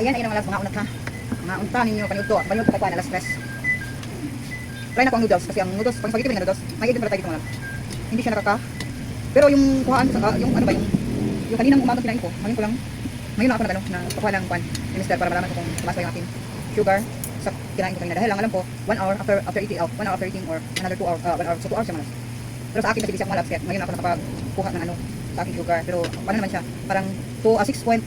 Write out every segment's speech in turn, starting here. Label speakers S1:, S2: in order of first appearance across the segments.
S1: Ayan ay mga unat ha. Mga unta ninyo kaniudto. Banyo ko pa na stress. Try na ko ang noodles kasi ang noodles pag spaghetti na noodles, may edit para tayo dito mga. Hindi siya nakaka. Pero yung kuhaan sa yung ano ba yung kaninang umaga kinain ko. Ngayon ko lang. Ngayon ako na pakuha lang kwan. Minister para malaman ko kung tumas pa yung aking sugar sa kinain ko kanina. Dahil lang alam ko 1 hour after eating out, 1 hour after eating or another 2 hour, 1 hour, so 2 hours siya malas. Pero sa akin kasi di siya malas kaya ngayon ako nakapagkuha ng ano sa aking sugar. Pero paano naman siya? Parang 6.1.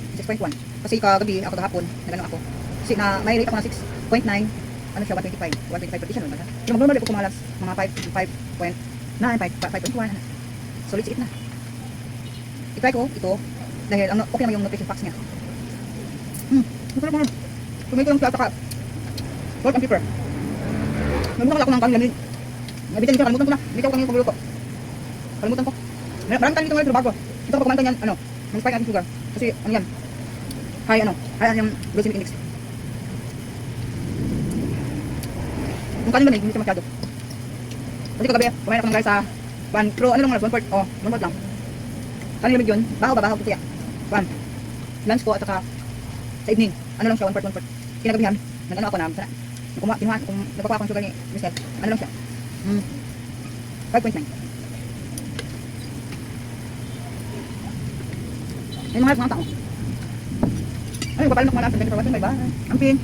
S1: Kasi kagabi ako kahapon, nagano ako. Kasi na may rate ako na 6.9, ano siya 125 per naman. Yung mag-normal ko kumalas mga 5.1. So let's eat na. I-try ko ito dahil ang okay naman yung nutrition facts niya. Masarap naman. Tumay ko yung saka salt and pepper. Nagmukha ako ng kanila. Nabitin ko, kalimutan ko na. Hindi ko kanina pagluluto. Kalimutan ko. Maraming tayo dito ngayon bago. Ito ko kumain yan, ano, ng spike natin sugar. Kasi ano yan, high yung glycemic index. Yung kanina hindi siya masyado. Kasi kagabi, kumain ako ng guys sa pero ano lang, 1/4, 1/4 lang. Kanina lamig yun, bahaw ko kaya. Lunch ko at saka sa evening, ano lang siya, 1/4. Kinagabihan, nag-ano ako na, kinuhaan, kung nagpakuha akong sugar ni Michelle, ano lang siya, 5.9. Ay mga tao. Ay, papalim ako malas, 24 may ba? Ampin.